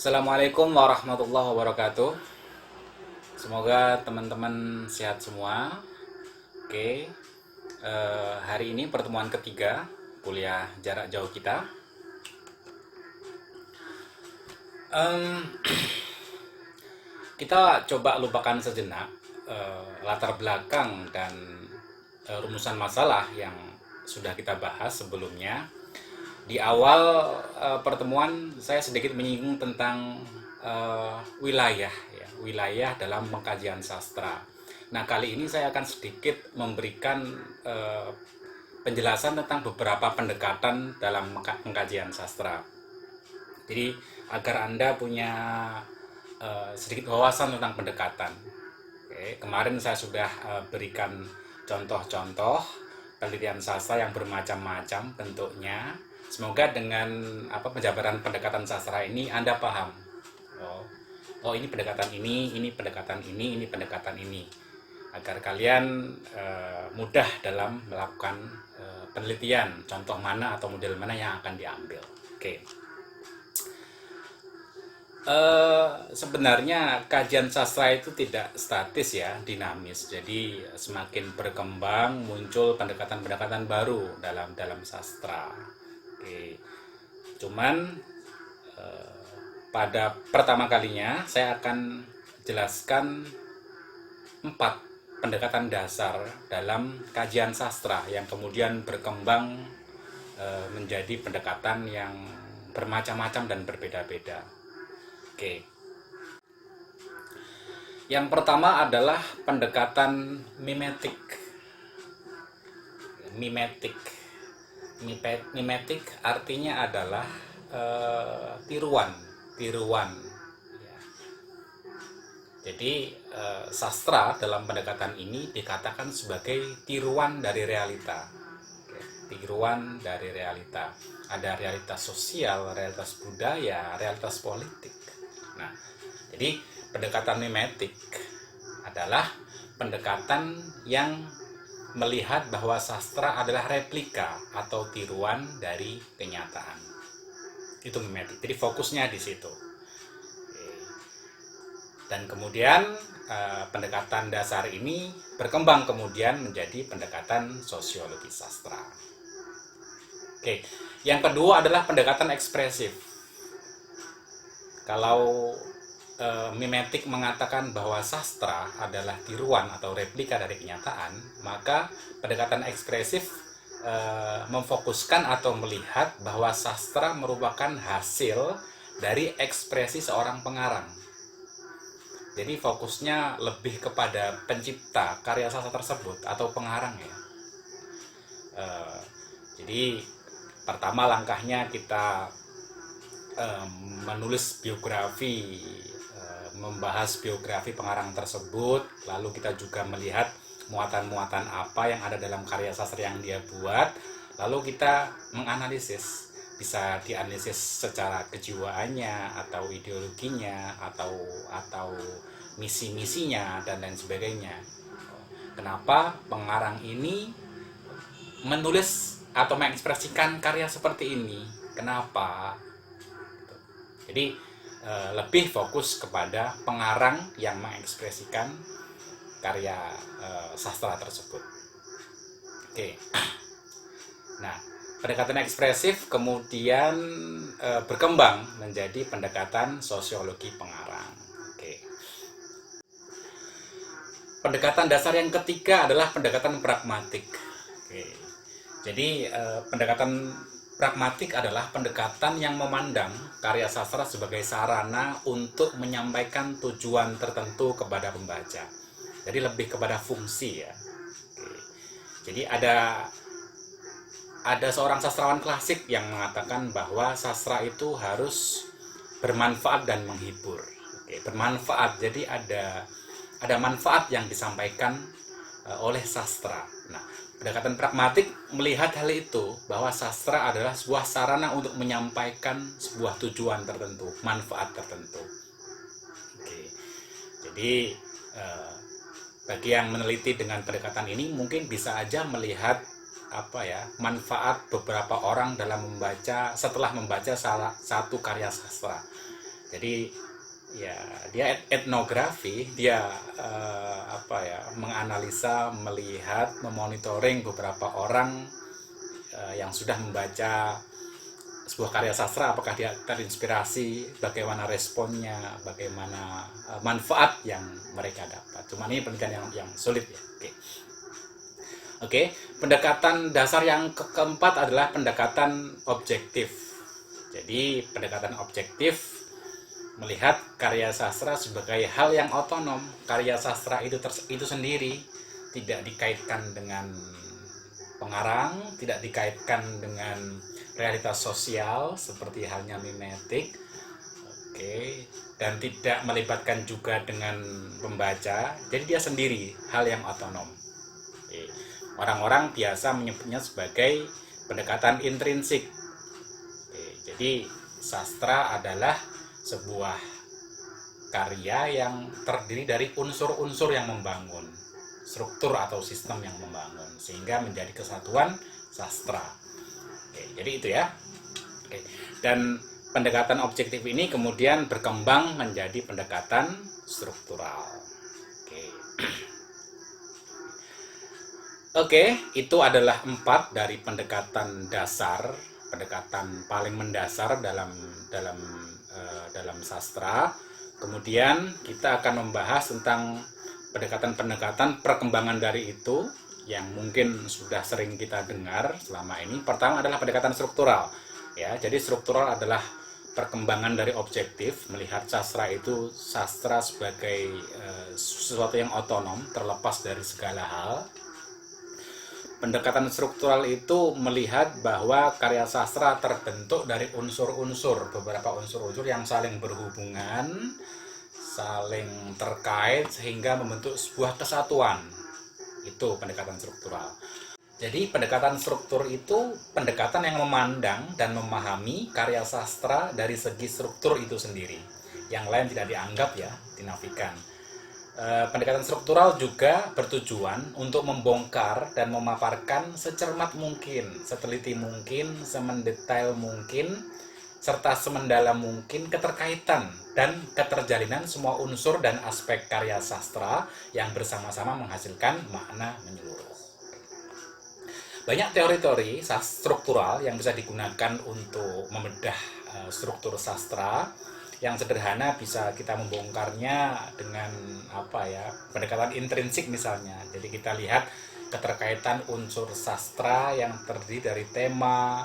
Assalamualaikum warahmatullahi wabarakatuh. Semoga teman-teman sehat semua. Oke, hari ini pertemuan ketiga kuliah jarak jauh kita. Em, kita coba lupakan sejenak latar belakang dan rumusan masalah yang sudah kita bahas sebelumnya. Di awal pertemuan saya sedikit menyinggung tentang wilayah, ya, wilayah dalam pengkajian sastra. Nah, kali ini saya akan sedikit memberikan penjelasan tentang beberapa pendekatan dalam pengkajian sastra. Jadi agar Anda punya sedikit wawasan tentang pendekatan. Oke, kemarin saya sudah berikan contoh-contoh penelitian sastra yang bermacam-macam bentuknya. Semoga dengan penjabaran pendekatan sastra ini Anda paham. Oh, ini pendekatan ini pendekatan ini pendekatan ini. Agar kalian mudah dalam melakukan penelitian, contoh mana atau model mana yang akan diambil. Oke. Sebenarnya kajian sastra itu tidak statis ya, dinamis. Jadi semakin berkembang muncul pendekatan-pendekatan baru dalam sastra. Oke. Cuman pada pertama kalinya saya akan jelaskan 4 pendekatan dasar dalam kajian sastra yang kemudian berkembang menjadi pendekatan yang bermacam-macam dan berbeda-beda. Oke. Yang pertama adalah pendekatan mimetik. Mimetik. Mimetik artinya adalah tiruan. Ya. Jadi sastra dalam pendekatan ini dikatakan sebagai tiruan dari realita. Oke, tiruan dari realita. Ada realitas sosial, realitas budaya, realitas politik. Nah, jadi pendekatan mimetik adalah pendekatan yang melihat bahwa sastra adalah replika atau tiruan dari kenyataan. Itu mimetik. Jadi fokusnya di situ. Dan kemudian pendekatan dasar ini berkembang kemudian menjadi pendekatan sosiologi sastra. Oke, yang kedua adalah pendekatan ekspresif. Kalau mimetik mengatakan bahwa sastra adalah tiruan atau replika dari kenyataan, maka pendekatan ekspresif memfokuskan atau melihat bahwa sastra merupakan hasil dari ekspresi seorang pengarang. Jadi fokusnya lebih kepada pencipta karya sastra tersebut atau pengarang ya. Jadi pertama langkahnya kita menulis biografi, membahas biografi pengarang tersebut, lalu kita juga melihat muatan-muatan apa yang ada dalam karya sastra yang dia buat, lalu kita menganalisis, bisa dianalisis secara kejiwaannya atau ideologinya atau misi-misinya dan lain sebagainya. Kenapa pengarang ini menulis atau mengekspresikan karya seperti ini? Kenapa? Jadi lebih fokus kepada pengarang yang mengekspresikan karya sastra tersebut. Oke. Nah, pendekatan ekspresif kemudian berkembang menjadi pendekatan sosiologi pengarang. Oke. Pendekatan dasar yang ketiga adalah pendekatan pragmatik. Oke. Jadi pendekatan pragmatik adalah pendekatan yang memandang karya sastra sebagai sarana untuk menyampaikan tujuan tertentu kepada pembaca. Jadi lebih kepada fungsi ya. Oke. Jadi ada seorang sastrawan klasik yang mengatakan bahwa sastra itu harus bermanfaat dan menghibur. Oke, bermanfaat. Jadi ada manfaat yang disampaikan oleh sastra. Nah, pendekatan pragmatik melihat hal itu, bahwa sastra adalah sebuah sarana untuk menyampaikan sebuah tujuan tertentu, manfaat tertentu. Oke. Jadi bagi yang meneliti dengan pendekatan ini mungkin bisa aja melihat manfaat beberapa orang dalam setelah membaca salah satu karya sastra. Jadi ya dia etnografi, dia menganalisa, melihat, memonitoring beberapa orang yang sudah membaca sebuah karya sastra, apakah dia terinspirasi, bagaimana responnya, bagaimana manfaat yang mereka dapat. Cuma ini penelitian yang sulit ya. Oke, pendekatan dasar yang keempat adalah pendekatan objektif. Jadi pendekatan objektif melihat karya sastra sebagai hal yang otonom. Karya sastra itu sendiri tidak dikaitkan dengan pengarang, tidak dikaitkan dengan realitas sosial seperti halnya mimetik, dan tidak melibatkan juga dengan pembaca. Jadi dia sendiri hal yang otonom. Orang-orang biasa menyebutnya sebagai pendekatan intrinsik. Jadi sastra adalah sebuah karya yang terdiri dari unsur-unsur yang membangun, struktur atau sistem yang membangun, sehingga menjadi kesatuan sastra. Jadi itu ya. Dan pendekatan objektif ini kemudian berkembang menjadi pendekatan struktural. Oke, itu adalah 4 dari pendekatan dasar, pendekatan paling mendasar dalam sastra. Kemudian kita akan membahas tentang pendekatan-pendekatan perkembangan dari itu yang mungkin sudah sering kita dengar selama ini. Pertama adalah pendekatan struktural. Ya, jadi struktural adalah perkembangan dari objektif, melihat sastra itu sastra sebagai sesuatu yang otonom, terlepas dari segala hal. Pendekatan struktural itu melihat bahwa karya sastra terbentuk dari unsur-unsur, beberapa unsur-unsur yang saling berhubungan, saling terkait sehingga membentuk sebuah kesatuan. Itu pendekatan struktural. Jadi pendekatan struktur itu pendekatan yang memandang dan memahami karya sastra dari segi struktur itu sendiri. Yang lain tidak dianggap ya, dinafikan. Pendekatan struktural juga bertujuan untuk membongkar dan memaparkan secermat mungkin, seteliti mungkin, semendetail mungkin, serta semendalam mungkin keterkaitan dan keterjalinan semua unsur dan aspek karya sastra yang bersama-sama menghasilkan makna menyeluruh. Banyak teori-teori struktural yang bisa digunakan untuk membedah struktur sastra. Yang sederhana bisa kita membongkarnya dengan pendekatan intrinsik misalnya. Jadi kita lihat keterkaitan unsur sastra yang terdiri dari tema,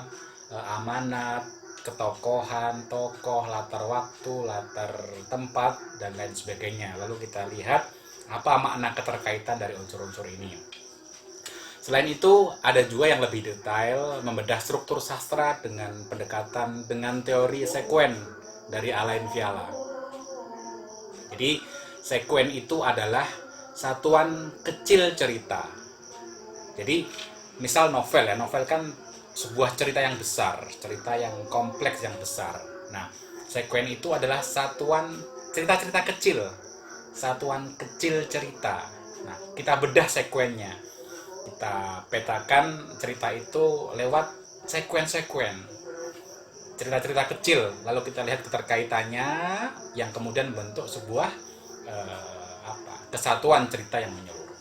amanat, ketokohan, tokoh, latar waktu, latar tempat, dan lain sebagainya. Lalu kita lihat apa makna keterkaitan dari unsur-unsur ini. Selain itu, ada juga yang lebih detail membedah struktur sastra dengan pendekatan dengan teori sekuen dari Alain Viala. Jadi, sekuen itu adalah satuan kecil cerita. Jadi, misal novel ya, novel kan sebuah cerita yang besar, cerita yang kompleks yang besar. Nah, sekuen itu adalah satuan cerita-cerita kecil, satuan kecil cerita. Nah, kita bedah sekuennya. Kita petakan cerita itu lewat sekuen-sekuen, cerita-cerita kecil, lalu kita lihat keterkaitannya yang kemudian membentuk sebuah kesatuan cerita yang menyeluruh.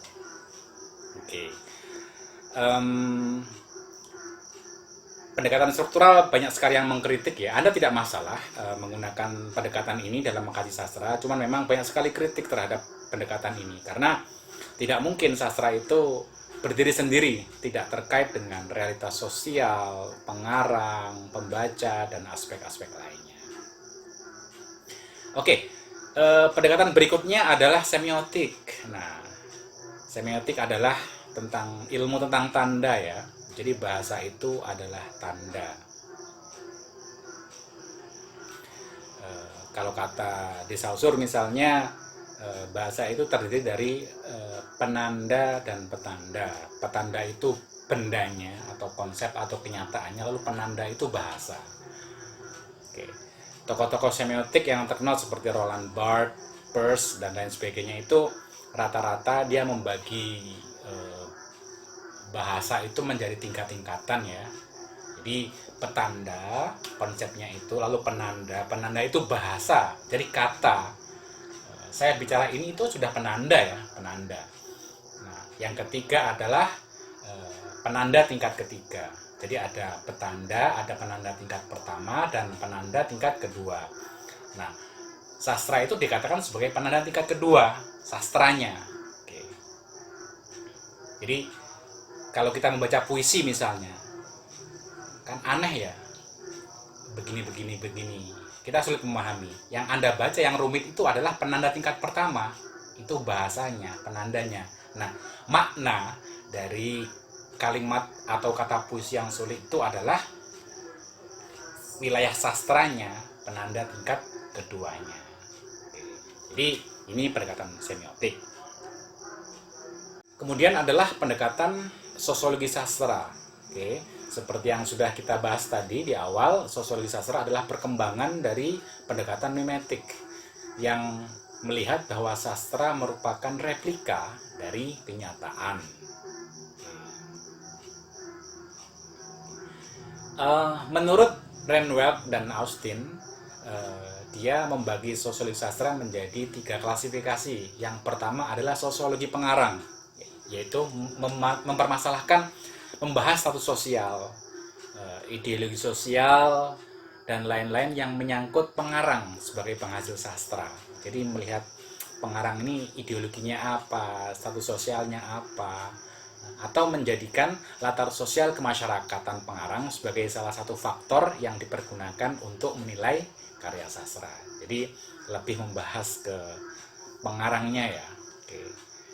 Pendekatan struktural banyak sekali yang mengkritik ya. Anda tidak masalah menggunakan pendekatan ini dalam mengkaji sastra, cuman memang banyak sekali kritik terhadap pendekatan ini karena tidak mungkin sastra itu berdiri sendiri, tidak terkait dengan realitas sosial, pengarang, pembaca, dan aspek-aspek lainnya. Pendekatan berikutnya adalah semiotik. Nah, semiotik adalah tentang ilmu tentang tanda ya. Jadi bahasa itu adalah tanda. Kalau kata De Saussure misalnya, bahasa itu terdiri dari penanda dan petanda. Petanda itu bendanya atau konsep atau kenyataannya, lalu penanda itu bahasa. Tokoh-tokoh semiotik yang terkenal seperti Roland Barthes, Peirce, dan lain sebagainya itu rata-rata dia membagi bahasa itu menjadi tingkat-tingkatan ya. Jadi petanda konsepnya itu, lalu penanda itu bahasa, jadi kata. Saya bicara ini itu sudah penanda ya, penanda. Nah, yang ketiga adalah penanda tingkat ketiga. Jadi ada petanda, ada penanda tingkat pertama dan penanda tingkat kedua. Nah, sastra itu dikatakan sebagai penanda tingkat kedua, sastranya. Oke. Jadi kalau kita membaca puisi misalnya, kan aneh ya, begini. Kita sulit memahami. Yang Anda baca yang rumit itu adalah penanda tingkat pertama, itu bahasanya, penandanya. Nah, makna dari kalimat atau kata puisi yang sulit itu adalah wilayah sastranya, penanda tingkat keduanya. Jadi ini pendekatan semiotik. Kemudian adalah pendekatan sosiologi sastra. Oke, seperti yang sudah kita bahas tadi di awal, sosiologi sastra adalah perkembangan dari pendekatan mimetik yang melihat bahwa sastra merupakan replika dari kenyataan. Menurut Renweld dan Austin, dia membagi sosiologi sastra menjadi 3 klasifikasi. Yang pertama adalah sosiologi pengarang, yaitu mempermasalahkan, membahas status sosial, ideologi sosial, dan lain-lain yang menyangkut pengarang sebagai penghasil sastra. Jadi melihat pengarang ini ideologinya apa, status sosialnya apa, atau menjadikan latar sosial kemasyarakatan pengarang sebagai salah satu faktor yang dipergunakan untuk menilai karya sastra. Jadi lebih membahas ke pengarangnya ya. Oke.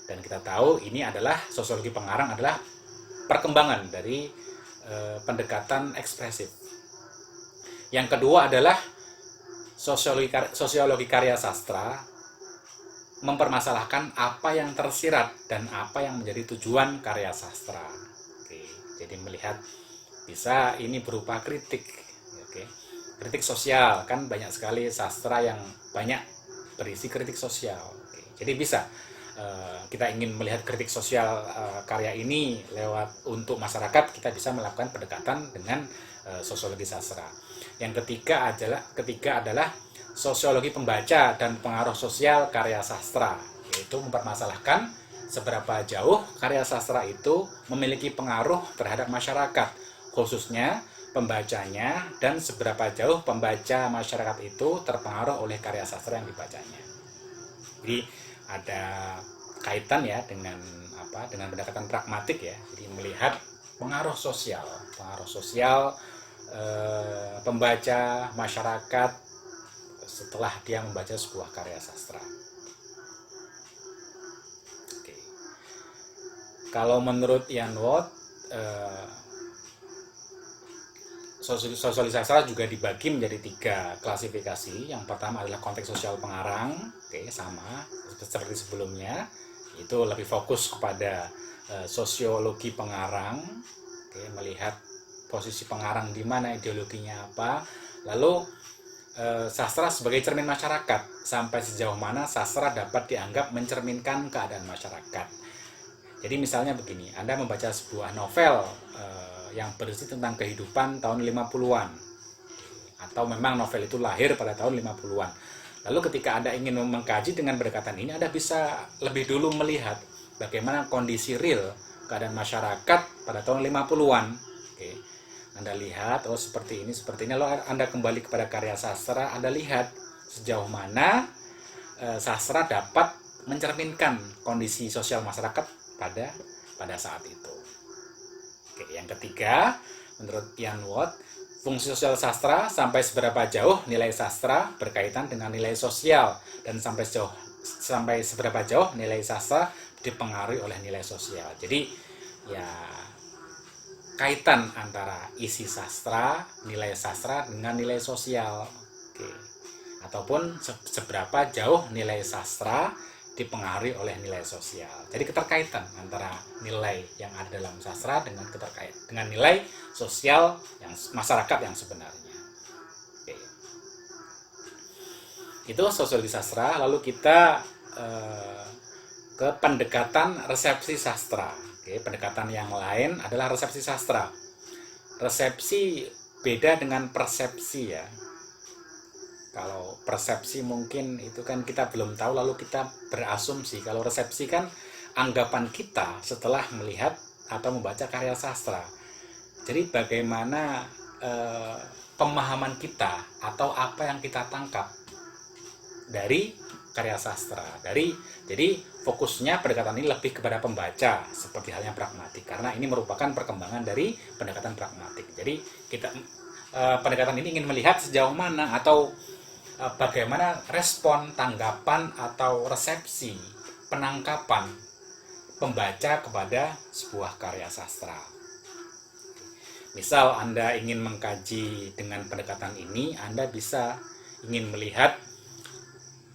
Dan kita tahu ini adalah sosiologi pengarang adalah perkembangan dari pendekatan ekspresif. Yang kedua adalah sosiologi karya sastra, mempermasalahkan apa yang tersirat dan apa yang menjadi tujuan karya sastra. Oke, jadi melihat bisa ini berupa kritik. Oke, kritik sosial, kan banyak sekali sastra yang banyak berisi kritik sosial. Oke, jadi bisa kita ingin melihat kritik sosial karya ini lewat untuk masyarakat, kita bisa melakukan pendekatan dengan sosiologi sastra. Yang ketiga adalah sosiologi pembaca dan pengaruh sosial karya sastra, yaitu mempermasalahkan seberapa jauh karya sastra itu memiliki pengaruh terhadap masyarakat, khususnya pembacanya, dan seberapa jauh pembaca masyarakat itu terpengaruh oleh karya sastra yang dibacanya. Jadi ada kaitan ya dengan pendekatan pragmatik ya. Jadi melihat pengaruh sosial pembaca masyarakat setelah dia membaca sebuah karya sastra. Oke. Kalau menurut Ian Watt, sosiologi sastra juga dibagi menjadi 3 klasifikasi. Yang pertama adalah konteks sosial pengarang. Oke, sama seperti sebelumnya, itu lebih fokus kepada sosiologi pengarang. Oke, melihat posisi pengarang di mana, ideologinya apa. Lalu sastra sebagai cermin masyarakat, sampai sejauh mana sastra dapat dianggap mencerminkan keadaan masyarakat. Jadi misalnya begini, Anda membaca sebuah novel yang berisi tentang kehidupan tahun 50-an, atau memang novel itu lahir pada tahun 50-an. Lalu ketika Anda ingin mengkaji dengan pendekatan ini, Anda bisa lebih dulu melihat bagaimana kondisi real keadaan masyarakat pada tahun 50-an. Oke. Anda lihat, oh seperti ini. Lalu Anda kembali kepada karya sastra, Anda lihat sejauh mana sastra dapat mencerminkan kondisi sosial masyarakat pada saat itu. Oke, yang ketiga, menurut Ian Watt, fungsi sosial sastra, sampai seberapa jauh nilai sastra berkaitan dengan nilai sosial, dan sampai seberapa jauh nilai sastra dipengaruhi oleh nilai sosial. Jadi ya, kaitan antara isi sastra, nilai sastra dengan nilai sosial. Oke. Ataupun seberapa jauh nilai sastra dipengaruhi oleh nilai sosial. Jadi keterkaitan antara nilai yang ada dalam sastra dengan nilai sosial yang masyarakat yang sebenarnya. Oke. Itu sosiologi sastra. Lalu kita ke pendekatan resepsi sastra. Oke, pendekatan yang lain adalah resepsi sastra. resepsi beda dengan persepsi ya. Kalau persepsi mungkin itu kan kita belum tahu lalu kita berasumsi. Kalau resepsi kan anggapan kita setelah melihat atau membaca karya sastra. Jadi bagaimana pemahaman kita atau apa yang kita tangkap dari karya sastra. Jadi fokusnya pendekatan ini lebih kepada pembaca seperti halnya pragmatik, karena ini merupakan perkembangan dari pendekatan pragmatik. Jadi kita pendekatan ini ingin melihat sejauh mana atau bagaimana respon, tanggapan atau resepsi, penangkapan pembaca kepada sebuah karya sastra. Misal Anda ingin mengkaji dengan pendekatan ini, Anda bisa ingin melihat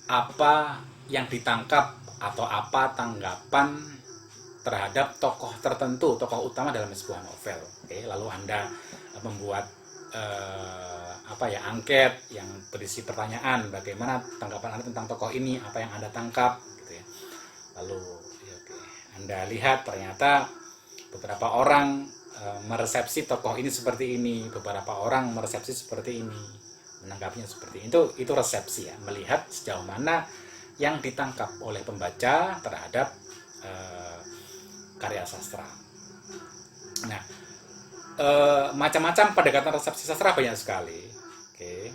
apa yang ditangkap atau apa tanggapan terhadap tokoh tertentu, tokoh utama dalam sebuah novel. Oke, lalu Anda membuat angket yang berisi pertanyaan, bagaimana tanggapan Anda tentang tokoh ini, apa yang Anda tangkap gitu ya. Lalu Anda lihat ternyata beberapa orang meresepsi tokoh ini seperti ini, beberapa orang meresepsi seperti ini, menanggapinya seperti itu resepsi ya, melihat sejauh mana yang ditangkap oleh pembaca terhadap karya sastra. Nah, macam-macam pendekatan resepsi sastra banyak sekali. Oke,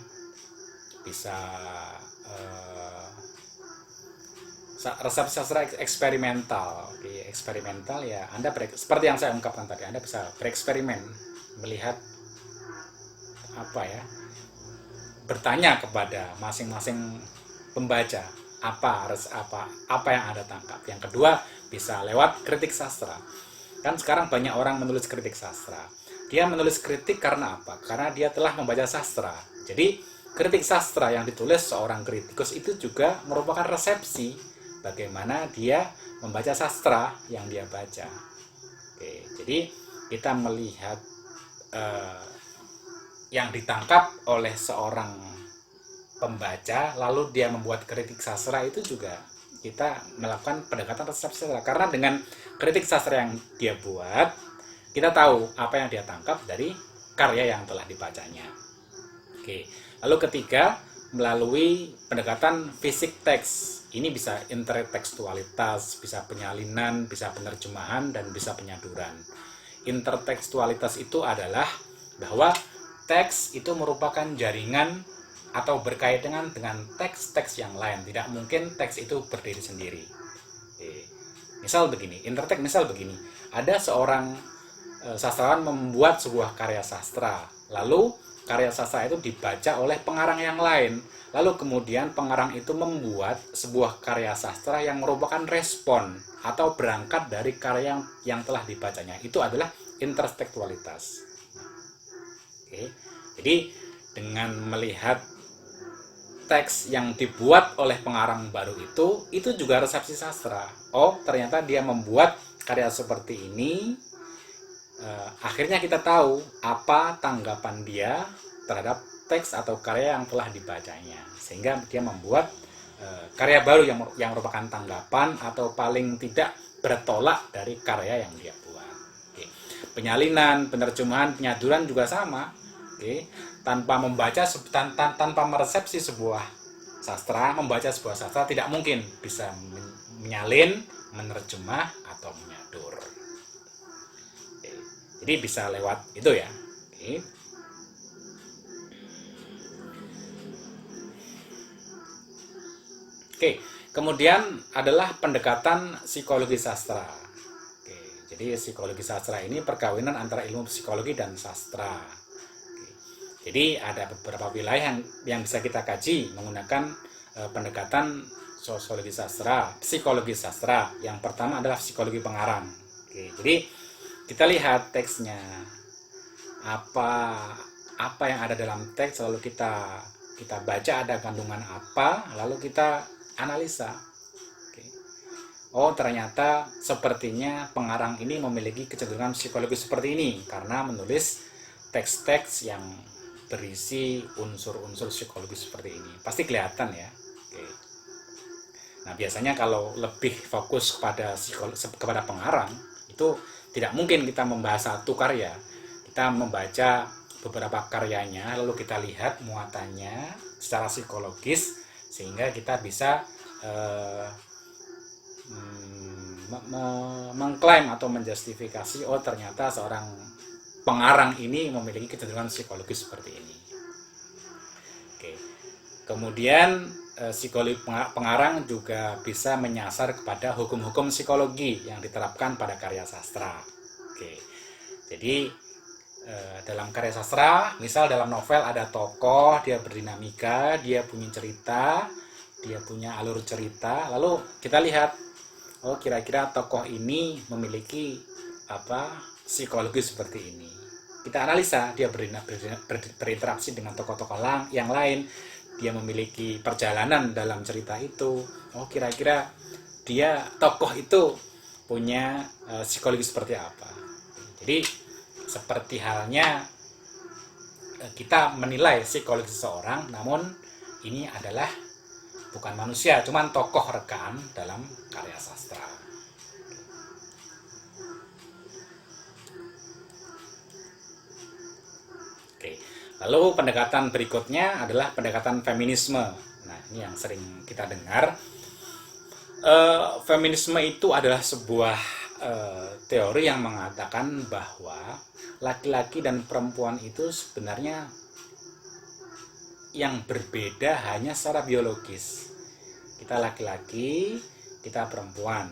bisa resepsi sastra eksperimental. Oke, eksperimental ya, Anda seperti yang saya ungkapkan tadi, Anda bisa bereksperimen, melihat bertanya kepada masing-masing pembaca apa yang Anda tangkap. Yang kedua, bisa lewat kritik sastra. Kan sekarang banyak orang menulis kritik sastra. Dia menulis kritik karena apa? Karena dia telah membaca sastra. Jadi kritik sastra yang ditulis seorang kritikus itu juga merupakan resepsi bagaimana dia membaca sastra yang dia baca. Oke, jadi kita melihat yang ditangkap oleh seorang pembaca, lalu dia membuat kritik sastra, itu juga kita melakukan pendekatan resepsi sastra. Karena dengan kritik sastra yang dia buat, kita tahu apa yang dia tangkap dari karya yang telah dibacanya. Oke, lalu ketiga, melalui pendekatan fisik teks. Ini bisa intertekstualitas, bisa penyalinan, bisa penerjemahan, dan bisa penyaduran. Intertekstualitas itu adalah bahwa teks itu merupakan jaringan atau berkaitan dengan teks-teks yang lain. Tidak mungkin teks itu berdiri sendiri. Misal begini, misal begini. Ada seorang sastrawan membuat sebuah karya sastra, lalu karya sastra itu dibaca oleh pengarang yang lain, lalu kemudian pengarang itu membuat sebuah karya sastra yang merupakan respon atau berangkat dari karya yang telah dibacanya. Itu adalah intertekstualitas. Oke. Jadi dengan melihat teks yang dibuat oleh pengarang baru itu juga resepsi sastra. Oh, ternyata dia membuat karya seperti ini. Akhirnya kita tahu apa tanggapan dia terhadap teks atau karya yang telah dibacanya, sehingga dia membuat karya baru yang merupakan tanggapan atau paling tidak bertolak dari karya yang dia buat. Oke. Penyalinan, penerjemahan, penyaduran juga sama. Oke. Tanpa meresepsi sebuah sastra, membaca sebuah sastra tidak mungkin bisa menyalin, menerjemah atau menyadur. Oke. Jadi bisa lewat itu ya. Oke. Oke, kemudian adalah pendekatan psikologi sastra. Oke, jadi psikologi sastra ini perkawinan antara ilmu psikologi dan sastra. Oke, jadi ada beberapa wilayah yang bisa kita kaji menggunakan pendekatan sosiologi sastra, psikologi sastra. Yang pertama adalah psikologi pengarang. Oke, jadi kita lihat teksnya, apa yang ada dalam teks, lalu kita baca ada kandungan apa, lalu kita analisa. Oke. Oh, ternyata sepertinya pengarang ini memiliki kecenderungan psikologi seperti ini karena menulis teks-teks yang berisi unsur-unsur psikologi seperti ini. Pasti kelihatan ya. Oke. Nah, biasanya kalau lebih fokus kepada pengarang, itu tidak mungkin kita membahas satu karya. kita membaca beberapa karyanya, lalu kita lihat muatannya secara psikologis, sehingga kita bisa mengklaim atau menjustifikasi, oh ternyata seorang pengarang ini memiliki kecenderungan psikologis seperti ini. Oke. Kemudian psikologi pengarang juga bisa menyasar kepada hukum-hukum psikologi yang diterapkan pada karya sastra. Oke. Jadi dalam karya sastra, misal dalam novel ada tokoh, dia berdinamika, dia punya cerita, dia punya alur cerita, lalu kita lihat, oh kira-kira tokoh ini memiliki psikologi seperti ini. Kita analisa, dia berinteraksi dengan tokoh-tokoh yang lain, dia memiliki perjalanan dalam cerita itu. Oh kira-kira tokoh itu punya psikologi seperti apa. Jadi seperti halnya kita menilai psikologi seseorang, namun ini adalah bukan manusia, cuman tokoh rekaan dalam karya sastra. Oke. Lalu pendekatan berikutnya adalah pendekatan feminisme. Nah, ini yang sering kita dengar. Feminisme itu adalah sebuah teori yang mengatakan bahwa laki-laki dan perempuan itu sebenarnya yang berbeda hanya secara biologis. Kita laki-laki, kita perempuan.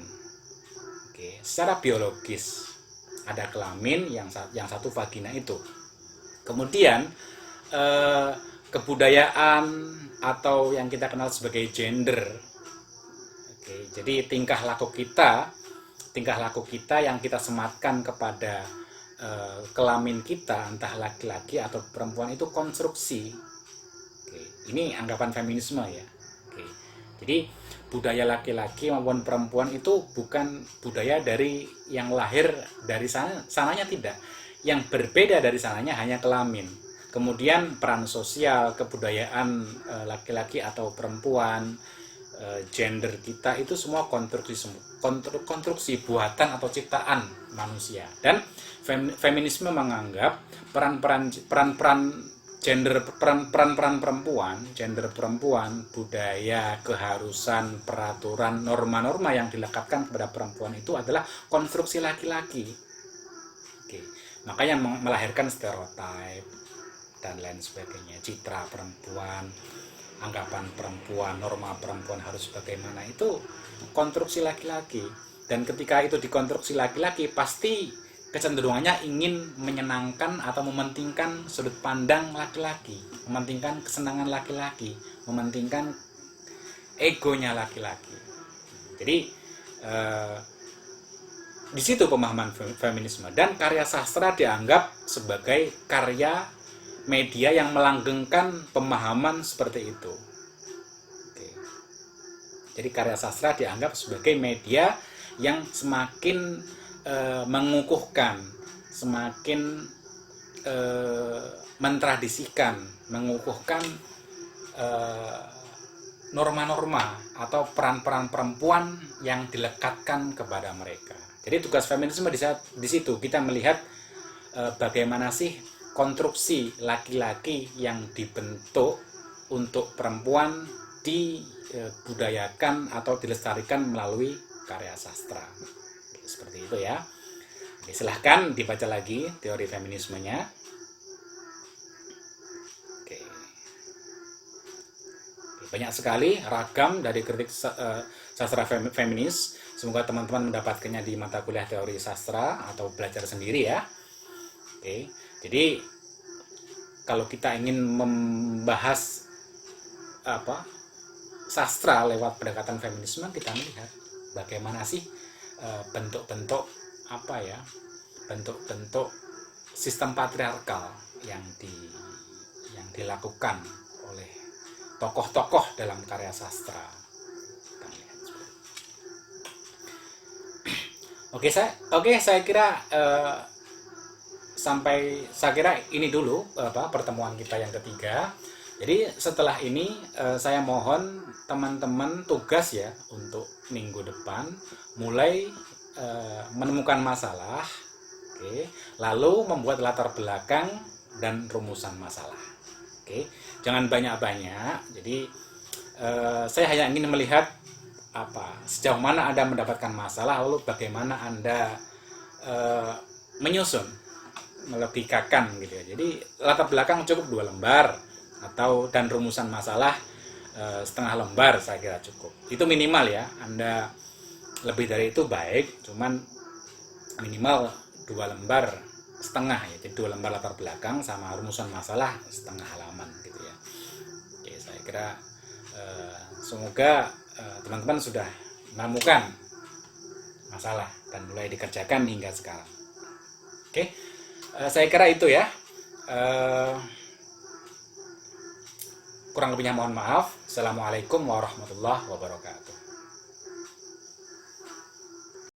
Oke, secara biologis ada kelamin, yang satu vagina itu. Kemudian kebudayaan atau yang kita kenal sebagai gender. Oke, jadi tingkah laku kita yang kita sematkan kepada kelamin kita, entah laki-laki atau perempuan, itu konstruksi. Oke, ini anggapan feminisme ya. Oke, jadi budaya laki-laki maupun perempuan itu bukan budaya dari yang lahir dari sananya, tidak. Yang berbeda dari sananya hanya kelamin. Kemudian peran sosial, kebudayaan laki-laki atau perempuan, gender kita itu semua konstruksi buatan atau ciptaan manusia. Dan feminisme menganggap peran-peran perempuan, budaya, keharusan, peraturan, norma-norma yang dilekatkan kepada perempuan itu adalah konstruksi laki-laki. Oke, makanya melahirkan stereotip dan lain sebagainya, citra perempuan, anggapan perempuan, norma perempuan harus bagaimana, itu konstruksi laki-laki. Dan ketika itu dikonstruksi laki-laki, pasti kecenderungannya ingin menyenangkan atau mementingkan sudut pandang laki-laki, mementingkan kesenangan laki-laki, mementingkan egonya laki-laki. Jadi di situ pemahaman feminisme. Dan karya sastra dianggap sebagai karya media yang melanggengkan pemahaman seperti itu. Oke. Jadi karya sastra dianggap sebagai media yang semakin mengukuhkan, semakin mentradisikan, mengukuhkan norma-norma atau peran-peran perempuan yang dilekatkan kepada mereka. Jadi tugas feminisme di situ kita melihat bagaimana sih konstruksi laki-laki yang dibentuk untuk perempuan dibudayakan atau dilestarikan melalui karya sastra. Seperti itu ya. Oke, silahkan dibaca lagi teori feminismenya. Oke. Banyak sekali ragam dari kritik sastra feminis. Semoga teman-teman mendapatkannya di mata kuliah teori sastra atau belajar sendiri ya. Oke. Jadi kalau kita ingin membahas sastra lewat pendekatan feminisme, kita melihat bagaimana sih bentuk-bentuk sistem patriarkal yang dilakukan oleh tokoh-tokoh dalam karya sastra. Oke, saya kira saya kira ini dulu pertemuan kita yang ketiga. Jadi setelah ini saya mohon teman-teman tugas ya untuk minggu depan mulai menemukan masalah, Oke. Lalu membuat latar belakang dan rumusan masalah. Oke. Jangan banyak-banyak. Jadi saya hanya ingin melihat sejauh mana Anda mendapatkan masalah, lalu bagaimana Anda menyusun, melogikakan gitu ya. Jadi latar belakang cukup 2 lembar dan rumusan masalah setengah lembar saya kira cukup. Itu minimal ya. Anda lebih dari itu baik, cuman minimal 2 lembar setengah ya. Jadi 2 lembar latar belakang sama rumusan masalah setengah halaman gitu ya. Oke, saya kira semoga teman-teman sudah menemukan masalah dan mulai dikerjakan hingga sekarang. Oke, saya kira itu ya. Kurang lebihnya mohon maaf. Assalamualaikum warahmatullahi wabarakatuh.